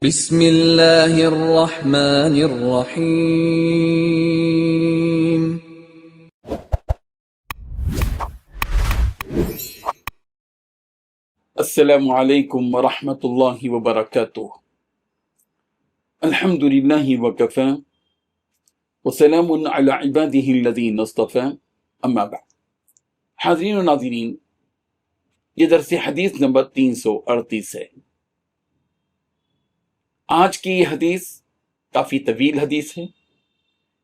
بسم اللہ الرحمن الرحیم۔ السلام علیکم ورحمۃ اللہ وبرکاتہ۔ الحمد للہ وکفی وسلام علی عبادہ الذین اصطفی، اما بعد۔ حاضرین و ناظرین، یہ درس حدیث نمبر 338 ہے۔ آج کی یہ حدیث کافی طویل حدیث ہے،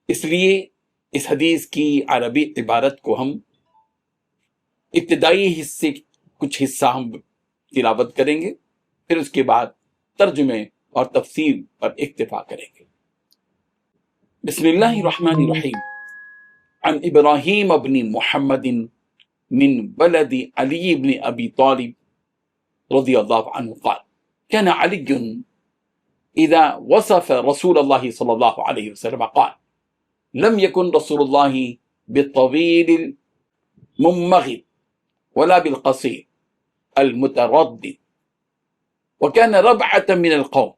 اس لیے اس حدیث کی عربی عبارت کو ہم ابتدائی حصے کچھ حصہ ہم تلاوت کریں گے، پھر اس کے بعد ترجمے اور تفسیر پر اکتفا کریں گے۔ بسم اللہ الرحمن الرحیم۔ عن ابراہیم ابن محمد من ولد علی بن ابی طالب رضی اللہ عنہ قال كان علی اذا وصف رسول اللہ صلی اللہ علیہ وسلم قال لم يكن رسول اللہ بالطويل الممغد ولا بالقصير المتردد وكان ربعة من القوم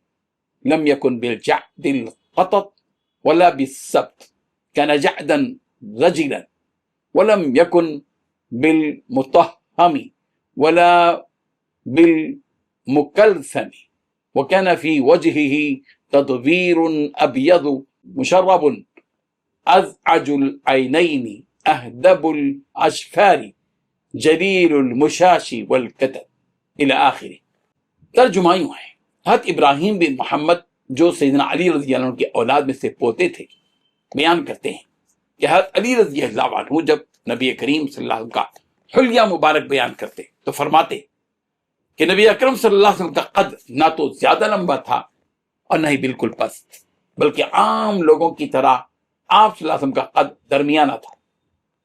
لم يكن بالجعد القطط ولا بالسبت كان جعدا رجلا ولم يكن بالمطهم ولا بالمكلثم وكان في وجهه تدوير أبيض مشرب أزعج العينين أهدب الأشفار جلیل المشاشی والکتب الى آخر۔ ترجمہ یوں ہے، حضرت ابراہیم بن محمد جو سیدنا علی رضی اللہ عنہ کے اولاد میں سے پوتے تھے، بیان کرتے ہیں کہ حضرت علی رضی اللہ عنہ جب نبی کریم صلی اللہ علیہ وسلم کا حلیہ مبارک بیان کرتے تو فرماتے کہ نبی اکرم صلی اللہ علیہ وسلم کا قد نہ تو زیادہ لمبا تھا اور نہ ہی بالکل پست، بلکہ عام لوگوں کی طرح آپ صلی اللہ علیہ وسلم کا قد درمیانہ تھا۔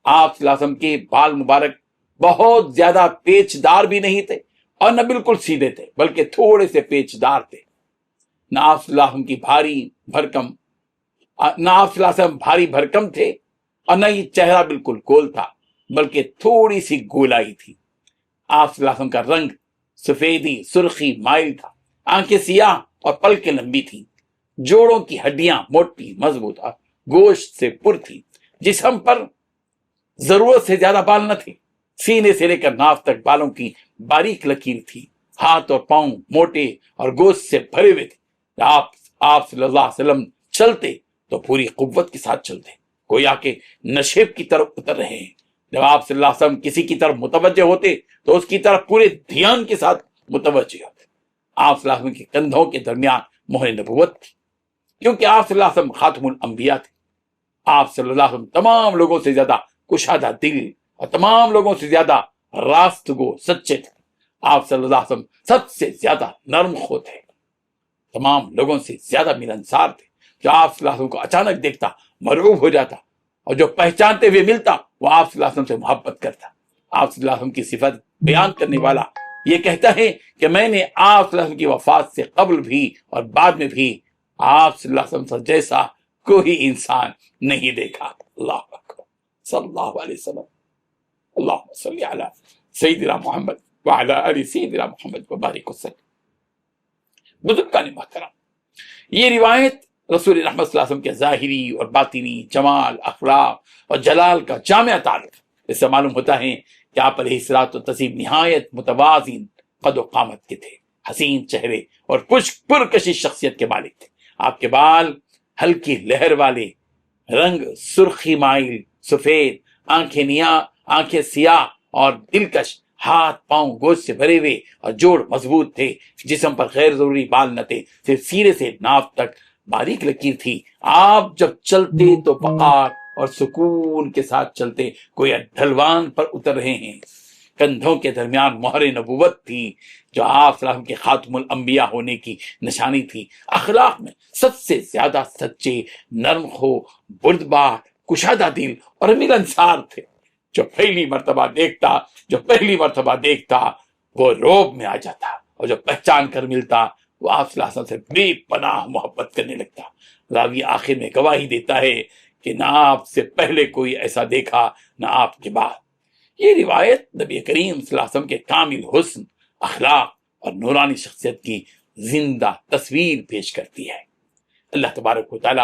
آپ صلی اللہ علیہ وسلم کے بال مبارک بہت زیادہ پیچدار بھی نہیں تھے اور نہ بالکل سیدھے تھے، بلکہ تھوڑے سے پیچدار تھے۔ نہ آپ صلی اللہ علیہ وسلم کی بھاری بھرکم تھے اور نہ یہ چہرہ بالکل گول تھا، بلکہ تھوڑی سی گولائی تھی۔ آپ صلی اللہ علیہ وسلم کا رنگ سفیدی سرخی مائل تھا، آنکھیں سیاہ اور پلکیں لمبی تھیں، جوڑوں کی ہڈیاں موٹی مضبوط اور گوشت سے پر تھی، جسم پر ضرورت سے زیادہ بال نہ تھے، سینے سے لے کر ناف تک بالوں کی باریک لکیر تھی، ہاتھ اور پاؤں موٹے اور گوشت سے بھرے ہوئے تھے۔ آپ صلی اللہ علیہ وسلم چلتے تو پوری قوت کے ساتھ چلتے، گویا کہ نشیب کی طرف اتر رہے ہیں۔ جب آپ صلی اللہ علیہ وسلم کسی کی طرف متوجہ ہوتے تو اس کی طرف پورے دھیان کے ساتھ متوجہ ہوتے۔ آپ صلی اللہ علیہ وسلم کے کندھوں کے درمیان مہر نبوت تھی، کیونکہ آپ صلی اللہ علیہ وسلم خاتم الانبیاء تھے۔ آپ صلی اللہ علیہ وسلم تمام لوگوں سے زیادہ کشادہ دل اور تمام لوگوں سے زیادہ راست گو سچے تھے۔ آپ صلی اللہ علیہ وسلم سب سے زیادہ نرم خو تھے، تمام لوگوں سے زیادہ ملنسار تھے۔ جو آپ صلی اللہ علیہ وسلم کو اچانک دیکھتا مرعوب ہو جاتا اور جو پہچانتے ہوئے ملتا وہ آپ صلی اللہ علیہ وسلم سے محبت کرتا۔ آپ صلی اللہ علیہ وسلم کی صفت بیان کرنے والا یہ کہتا ہے کہ میں نے آپ صلی اللہ علیہ وسلم کی وفات سے قبل بھی اور بعد میں بھی آپ صلی اللہ علیہ وسلم جیسا کوئی انسان نہیں دیکھا۔ اللہ اکبر، صلی اللہ علیہ وسلم۔ اللہم صلی علی سیدنا محمد وعلی آل سیدنا محمد وبارک وسلم۔ بزرگان محترم، یہ روایت رسول رحمت صلی اللہ علیہ وسلم کے ظاہری اور باطنی جمال، اخلاق اور جلال کا جامع تعلق۔ اس سے معلوم ہوتا ہے کہ آپ علیہ الصلوۃ والتسلیم نہایت متوازن قد و قامت کے تھے، حسین چہرے اور پرکشش شخصیت کے مالک تھے۔ آپ کے بال ہلکی لہر والے، رنگ سرخی مائل سفید، آنکھیں سیاہ اور دلکش، ہاتھ پاؤں گوشت سے بھرے ہوئے اور جوڑ مضبوط تھے، جسم پر غیر ضروری بال نہ تھے، صرف سینے سے ناف تک باریک لکیر تھی۔ آپ جب چلتے تو وقار اور سکون کے ساتھ چلتے، گویا ڈھلوان پر اتر رہے ہیں۔ کندھوں کے درمیان مہر نبوت تھی جو آپ صلی اللہ علیہ وسلم کے خاتم الانبیاء ہونے کی نشانی تھی۔ اخلاق میں سب سے زیادہ سچے، نرم خو، بردبار، کشادہ دل اور ملنسار تھے۔ جو پہلی مرتبہ دیکھتا وہ روب میں آ جاتا، اور جو پہچان کر ملتا وہ آپ صلی اللہ علیہ وسلم سے بے پناہ محبت کرنے لگتا۔ راوی آخر میں گواہی دیتا ہے کہ نہ آپ سے پہلے کوئی ایسا دیکھا نہ آپ کے بعد۔ یہ روایت نبی کریم صلی اللہ علیہ وسلم کے کامل حسن، اخلاق اور نورانی شخصیت کی زندہ تصویر پیش کرتی ہے۔ اللہ تبارک و تعالی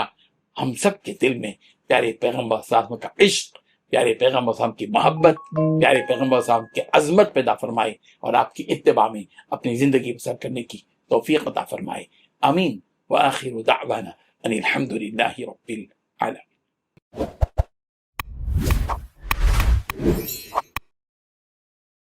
ہم سب کے دل میں پیارے پیغمبر صلی اللہ علیہ وسلم کا عشق، پیارے پیغمبر صلی اللہ علیہ وسلم کی محبت، پیارے پیغمبر صلی اللہ علیہ وسلم کی عظمت پیدا فرمائے اور آپ کی اتباع میں اپنی زندگی بسر کرنے کی توفیق عطا فرمائے۔ آمین۔ وآخر دعوانا ان الحمد للہ رب العالمین۔